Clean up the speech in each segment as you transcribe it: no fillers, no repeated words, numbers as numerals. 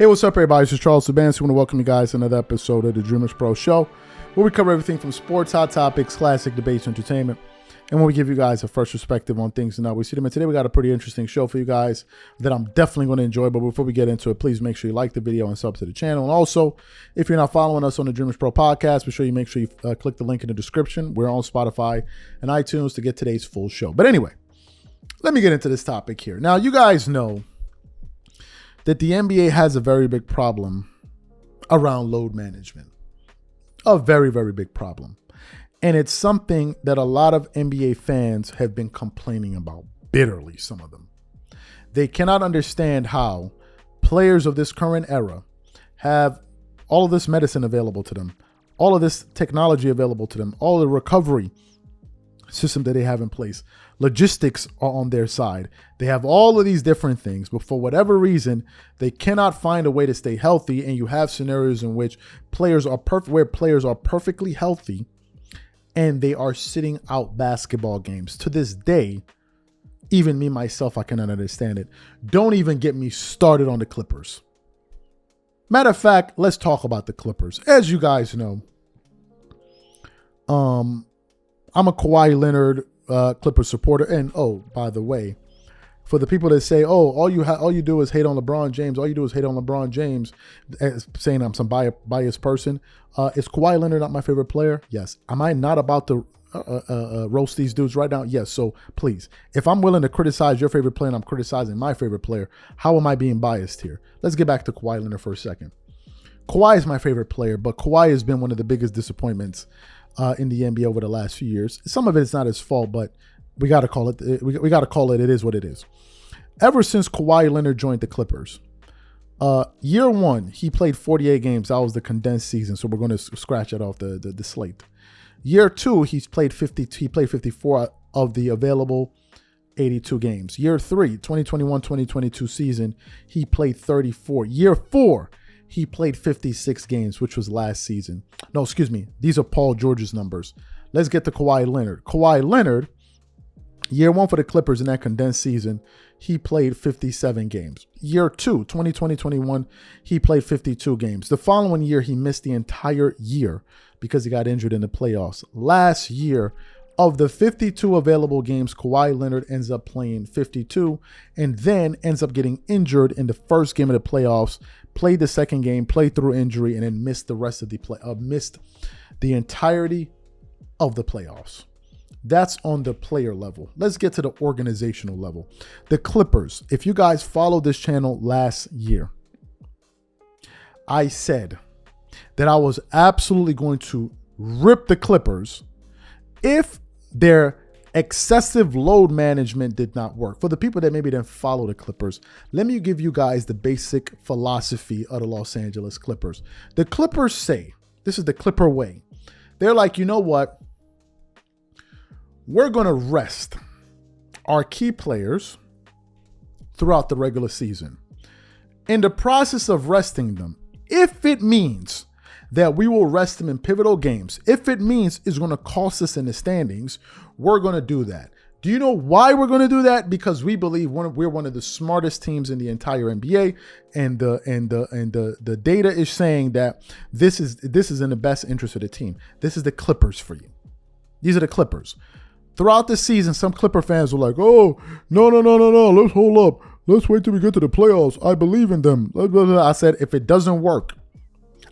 Hey, what's up, everybody? This is Charles Sabansi. I want to welcome you guys to another episode of the Dreamerspro Show, where we cover everything from sports, hot topics, classic debates, entertainment, and when we give you guys a fresh perspective on things and how we see them. And today we got a pretty interesting show for you guys that I'm definitely going to enjoy. But before we get into it, please make sure you like the video and sub to the channel. And also, if you're not following us on the Dreamerspro podcast, be sure you make sure you click the link in the description. We're on Spotify and iTunes to get today's full show. But anyway, let me get into this topic here. Now, you guys know that the NBA has a very big problem around load management. A very, very big problem. And it's something that a lot of NBA fans have been complaining about bitterly, some of them. They cannot understand how players of this current era have all of this medicine available to them, all of this technology available to them, all the recovery system that they have in place. Logistics are on their side. They have all of these different things, but for whatever reason, they cannot find a way to stay healthy. And you have scenarios in which players are perfectly healthy and they are sitting out basketball games. To this day, even me, myself, I cannot understand it. Don't even get me started on the Clippers. Matter of fact, let's talk about the Clippers. As you guys know, I'm a Kawhi Leonard Clippers supporter. And oh, by the way, for the people that say, oh, all you do is hate on LeBron James, saying I'm some biased person, is Kawhi Leonard not my favorite player? Yes. Am I not about to roast these dudes right now? Yes. So please, if I'm willing to criticize your favorite player and I'm criticizing my favorite player, how am I being biased here? Let's get back to Kawhi Leonard for a second. Kawhi is my favorite player, but Kawhi has been one of the biggest disappointments in the NBA over the last few years. Some of it is not his fault, but we got to call it. We got to call it. It is what it is. Ever since Kawhi Leonard joined the Clippers, year one he played 48 games. That was the condensed season, so we're going to scratch it off the slate. Year two, he played 54 of the available 82 games. Year three, 2021-2022 season, he played 34. Year four, he played 56 games, which was last season. No, excuse me. These are Paul George's numbers. Let's get to Kawhi Leonard. Kawhi Leonard, year one for the Clippers in that condensed season, he played 57 games. Year two, 2020-21, he played 52 games. The following year, he missed the entire year because he got injured in the playoffs. Last year, of the 52 available games, Kawhi Leonard ends up playing 52 and then ends up getting injured in the first game of the playoffs, played the second game, played through injury, and then missed the rest of missed the entirety of the playoffs. That's on the player level. Let's get to the organizational level. The Clippers, if you guys followed this channel last year, I said that I was absolutely going to rip the Clippers if their excessive load management did not work. For the people that maybe didn't follow the Clippers, let me give you guys the basic philosophy of the Los Angeles Clippers. The Clippers say, this is the Clipper way. They're like, you know what? We're going to rest our key players throughout the regular season. In the process of resting them, if it means that we will rest them in pivotal games, if it means it's going to cost us in the standings, we're going to do that. Do you know why we're going to do that? Because we believe we're one of the smartest teams in the entire NBA, and the data is saying that this is in the best interest of the team. This is the Clippers for you. These are the Clippers. Throughout the season, some Clipper fans were like, "Oh, no, let's hold up. Let's wait till we get to the playoffs. I believe in them." I said, if it doesn't work,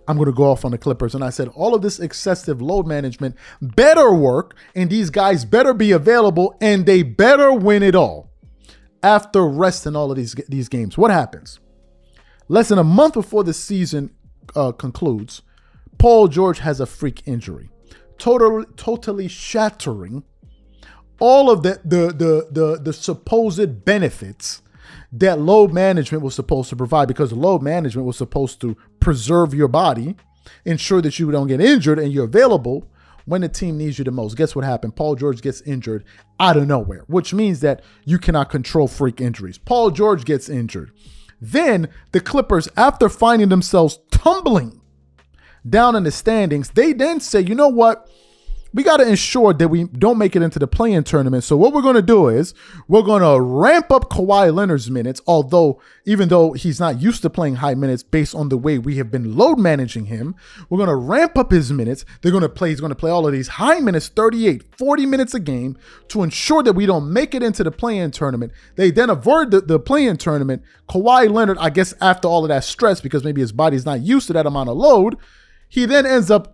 I'm going to go off on the Clippers. And I said, all of this excessive load management better work, and these guys better be available, and they better win it all after resting all of these games. What happens? Less than a month before the season concludes, Paul George has a freak injury, totally shattering all of the supposed benefits that load management was supposed to provide, because load management was supposed to preserve your body, ensure that you don't get injured, and you're available when the team needs you the most. Guess what happened? Paul George gets injured out of nowhere, which means that you cannot control freak injuries. Paul George gets injured. Then the Clippers, after finding themselves tumbling down in the standings, they then say, you know what? we got to ensure that we don't make it into the play-in tournament. So what we're going to do is we're going to ramp up Kawhi Leonard's minutes, even though he's not used to playing high minutes based on the way we have been load managing him, we're going to ramp up his minutes. He's going to play all of these high minutes, 38, 40 minutes a game, to ensure that we don't make it into the play-in tournament. They then avoid the play-in tournament. Kawhi Leonard, I guess after all of that stress, because maybe his body's not used to that amount of load, he then ends up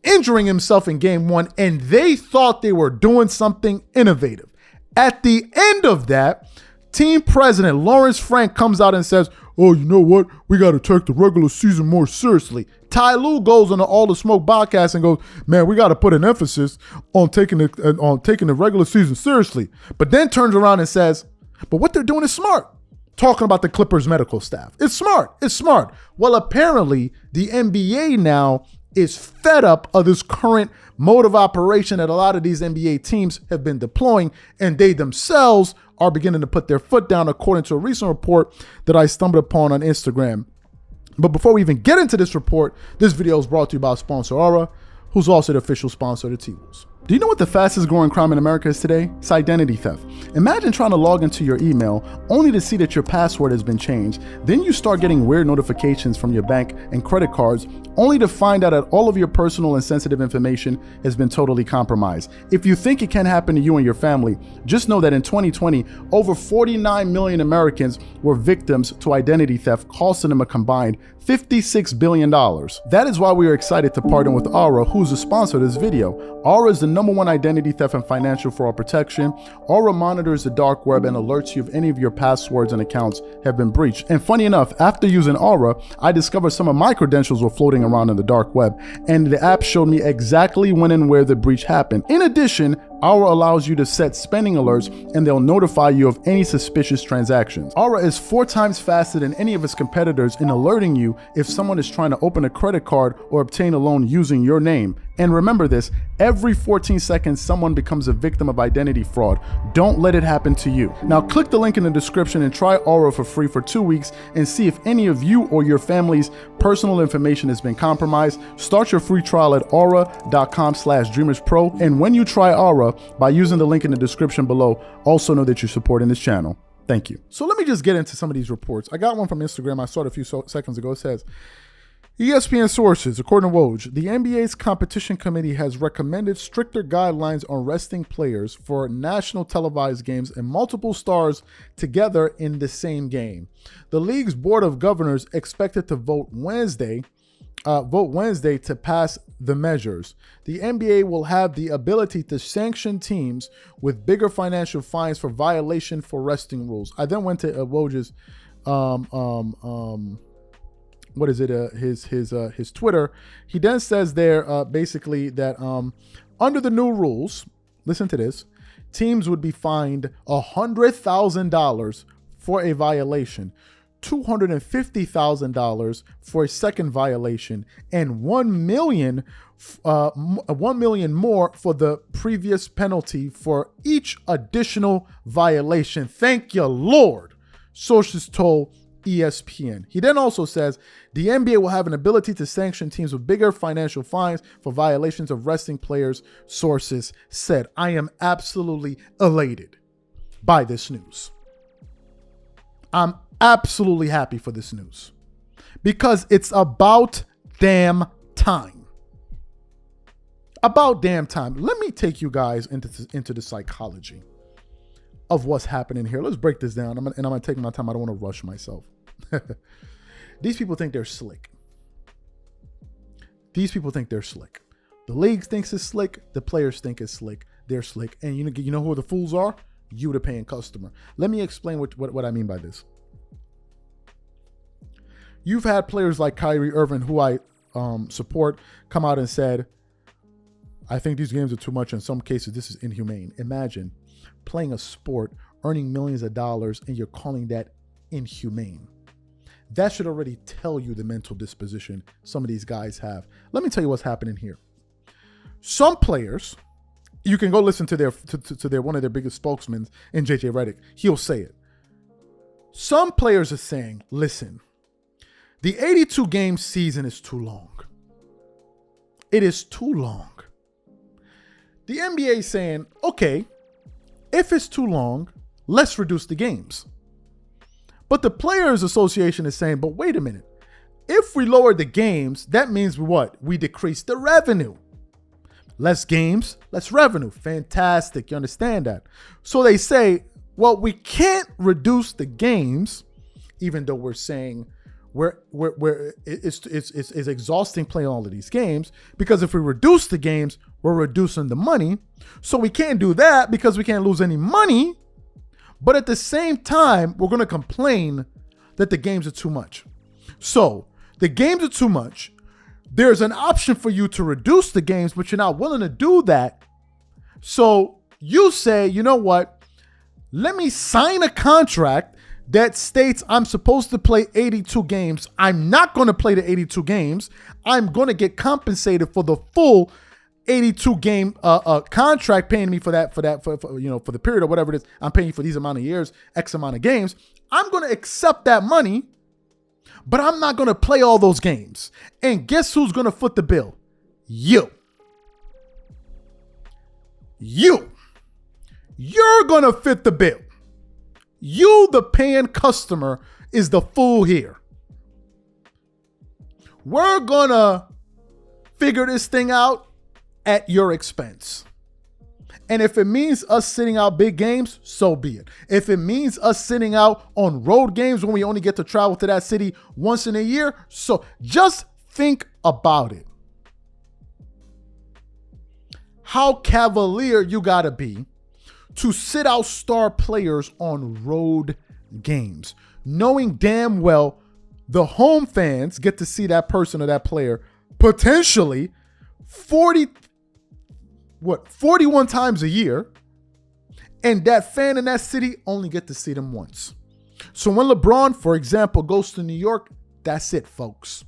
injuring himself in game one, and they thought they were doing something innovative. At the end of that, team president Lawrence Frank comes out and says, oh, you know what? We got to take the regular season more seriously. Ty Lue goes on the All the Smoke podcast and goes, man, we got to put an emphasis on taking the regular season seriously. But then turns around and says, but what they're doing is smart. Talking about the Clippers medical staff. It's smart. It's smart. Well, apparently the NBA now is fed up of this current mode of operation that a lot of these NBA teams have been deploying, and they themselves are beginning to put their foot down, according to a recent report that I stumbled upon on Instagram. But before we even get into this report, this video is brought to you by sponsor Aura, who's also the official sponsor of the T-Wolves. Do you know what the fastest growing crime in America is today? It's identity theft. Imagine trying to log into your email only to see that your password has been changed. Then you start getting weird notifications from your bank and credit cards, only to find out that all of your personal and sensitive information has been totally compromised. If you think it can happen to you and your family, just know that in 2020, over 49 million Americans were victims to identity theft, costing them a combined $56 billion. That is why we are excited to partner with Aura, who's the sponsor of this video. Aura is the #1 identity theft and financial fraud protection. Aura monitors the dark web and alerts you if any of your passwords and accounts have been breached. And funny enough, after using Aura, I discovered some of my credentials were floating around in the dark web, and the app showed me exactly when and where the breach happened. In addition, Aura allows you to set spending alerts, and they'll notify you of any suspicious transactions. Aura is 4 times faster than any of its competitors in alerting you if someone is trying to open a credit card or obtain a loan using your name. And remember this, every 14 seconds, someone becomes a victim of identity fraud. Don't let it happen to you. Now click the link in the description and try Aura for free for 2 weeks and see if any of you or your family's personal information has been compromised. Start your free trial at aura.com/dreamerspro. And when you try Aura, by using the link in the description below, also know that you're supporting this channel. Thank you. So let me just get into some of these reports. I got one from Instagram. I saw it a few seconds ago. It says, ESPN sources, according to Woj, the NBA's competition committee has recommended stricter guidelines on resting players for national televised games and multiple stars together in the same game. The league's board of governors expected to vote Wednesday to pass the measures. The NBA will have the ability to sanction teams with bigger financial fines for violation for resting rules. I then went to Woj's his Twitter. He then says there basically that under the new rules, listen to this, teams would be fined $100,000 for a violation, $250,000 for a second violation, and $1 million more for the previous penalty for each additional violation. Thank you, Lord, sources told ESPN. He then also says the NBA will have an ability to sanction teams with bigger financial fines for violations of resting players, sources said. I am absolutely elated by this news. I'm absolutely happy for this news because it's about damn time. About damn time. Let me take you guys into the psychology of what's happening here. Let's break this down. I'm going to take my time. I don't want to rush myself. These people think they're slick. These people think they're slick. The league thinks it's slick. The players think it's slick. They're slick. And you know who the fools are? You, the paying customer. Let me explain what I mean by this. You've had players like Kyrie Irving, who I support, come out and said, I think these games are too much. In some cases, this is inhumane. Imagine playing a sport, earning millions of dollars, and you're calling that inhumane. That should already tell you the mental disposition some of these guys have. Let me tell you what's happening here. Some players, you can go listen to their one of their biggest spokesmen in JJ Redick. He'll say it. Some players are saying, listen, the 82 game season is too long. It is too long. The NBA is saying, okay, if it's too long, let's reduce the games. But the Players Association is saying, but wait a minute. If we lower the games, that means what? We decrease the revenue. Less games, less revenue. Fantastic. You understand that? So they say, well, we can't reduce the games, even though we're saying it's exhausting playing all of these games, because if we reduce the games, we're reducing the money. So we can't do that because we can't lose any money. But at the same time, we're going to complain that the games are too much. So the games are too much. There's an option for you to reduce the games, but you're not willing to do that. So you say, you know what? Let me sign a contract that states I'm supposed to play 82 games. I'm not going to play the 82 games. I'm going to get compensated for the full 82 game contract, paying me for that, for the period or whatever it is. I'm paying you for these amount of years, X amount of games. I'm going to accept that money, but I'm not going to play all those games. And guess who's going to foot the bill? You. You're going to fit the bill. You, the paying customer, is the fool here. We're going to figure this thing out at your expense. And if it means us sitting out big games, so be it. If it means us sitting out on road games when we only get to travel to that city once in a year, so just think about it. How cavalier you got to be to sit out star players on road games, knowing damn well the home fans get to see that person or that player potentially 41 times a year, and that fan in that city only get to see them once. So when LeBron, for example, goes to New York, that's it, folks.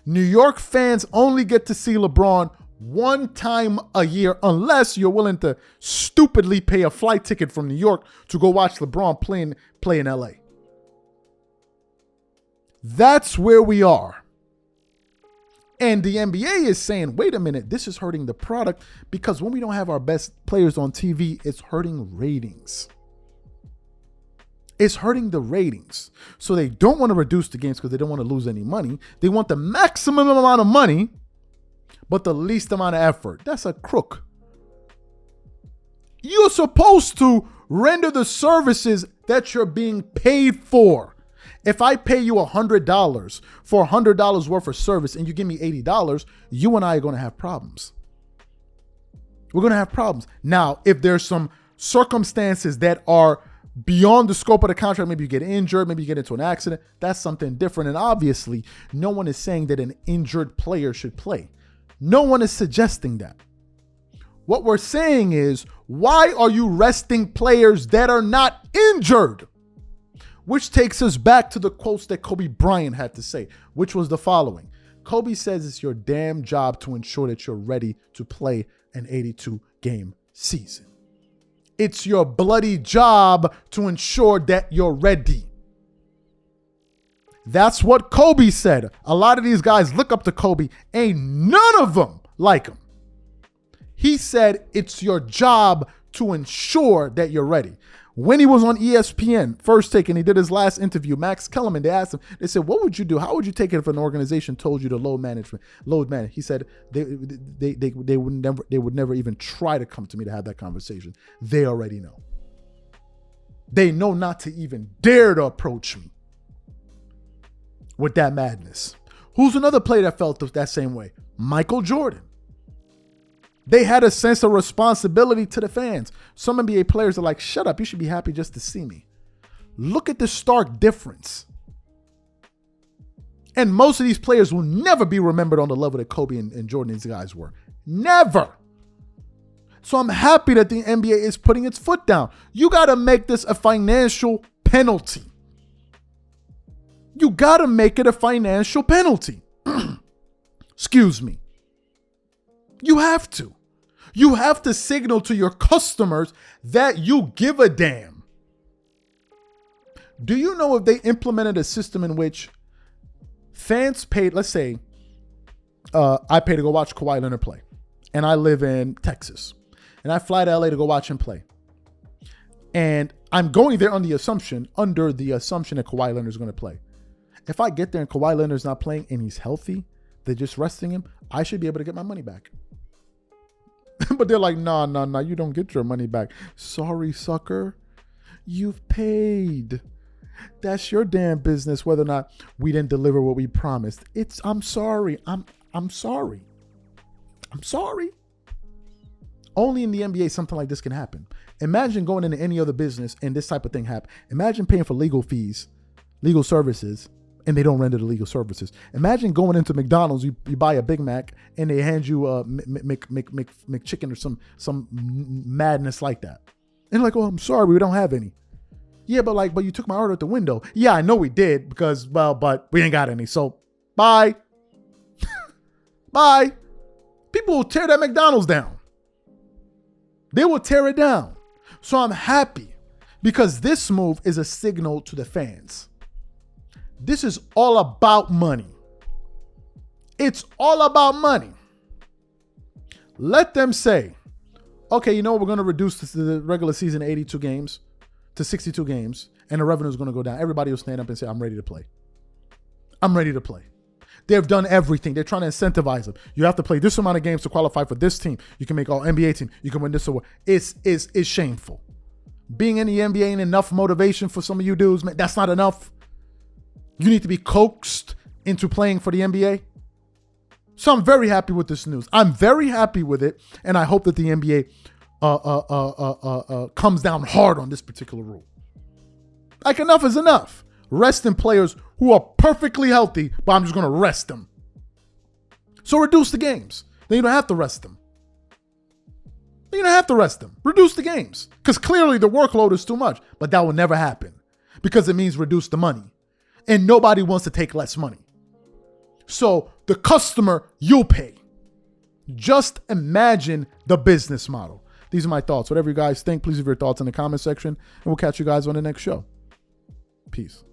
New York fans only get to see LeBron one time a year, unless you're willing to stupidly pay a flight ticket from New York to go watch LeBron play in LA. That's where we are. And the NBA is saying, wait a minute, this is hurting the product, because when we don't have our best players on TV, it's hurting ratings. It's hurting the ratings. So they don't want to reduce the games because they don't want to lose any money. They want the maximum amount of money, but the least amount of effort. That's a crook. You're supposed to render the services that you're being paid for. If I pay you $100 for $100 worth of service and you give me $80, you and I are going to have problems. We're going to have problems. Now, if there's some circumstances that are beyond the scope of the contract, maybe you get injured, maybe you get into an accident, that's something different. And obviously, no one is saying that an injured player should play. No one is suggesting that. What we're saying is, why are you resting players that are not injured? Which takes us back to the quotes that Kobe Bryant had to say, which was the following. Kobe says it's your damn job to ensure that you're ready to play an 82-game season. It's your bloody job to ensure that you're ready. That's what Kobe said. A lot of these guys look up to Kobe. Ain't none of them like him. He said it's your job to ensure that you're ready. When he was on ESPN, First Take, and he did his last interview, Max Kellerman, they asked him, they said, what would you do? How would you take it if an organization told you to load manage? He said they would never even try to come to me to have that conversation. They already know. They know not to even dare to approach me with that madness. Who's another player that felt that same way? Michael Jordan. They had a sense of responsibility to the fans. Some NBA players are like, shut up, you should be happy just to see me. Look at the stark difference. And most of these players will never be remembered on the level that Kobe and Jordan, these guys were. Never. So I'm happy that the NBA is putting its foot down. You got to make this a financial penalty. You got to make it a financial penalty. Excuse me. You have to. You have to signal to your customers that you give a damn. Do you know if they implemented a system in which fans paid, let's say, I pay to go watch Kawhi Leonard play, and I live in Texas. and I fly to LA to go watch him play. And I'm going there under the assumption that Kawhi Leonard is going to play. If I get there and Kawhi Leonard's not playing and he's healthy, they're just resting him, I should be able to get my money back. But they're like, nah, you don't get your money back. Sorry, sucker. You've paid. That's your damn business whether or not we didn't deliver what we promised. I'm sorry. I'm sorry. I'm sorry. Only in the NBA something like this can happen. Imagine going into any other business and this type of thing happen. Imagine paying for legal fees, legal services, and they don't render the legal services. Imagine going into McDonald's, you buy a Big Mac, and they hand you a McChicken or some madness like that. And like, oh, I'm sorry, we don't have any. Yeah, but you took my order at the window. Yeah, I know we did because, but we ain't got any. So, bye. Bye. People will tear that McDonald's down. They will tear it down. So I'm happy because this move is a signal to the fans. This is all about money. It's all about money. Let them say, okay, you know what? We're going to reduce the regular season 82 games to 62 games, and the revenue is going to go down. Everybody will stand up and say, I'm ready to play. I'm ready to play. They've done everything. They're trying to incentivize them. You have to play this amount of games to qualify for this team. You can make all NBA team. You can win this award. It's shameful. Being in the NBA ain't enough motivation for some of you dudes, man. That's not enough. You need to be coaxed into playing for the NBA. So I'm very happy with this news. I'm very happy with it, and I hope that the NBA comes down hard on this particular rule. Like, enough is enough. Resting players who are perfectly healthy, but I'm just going to rest them. So reduce the games. Then you don't have to rest them. Reduce the games. Because clearly the workload is too much. But that will never happen. Because it means reduce the money. And nobody wants to take less money. So the customer, you'll pay. Just imagine the business model. These are my thoughts. Whatever you guys think, please leave your thoughts in the comment section. And we'll catch you guys on the next show. Peace.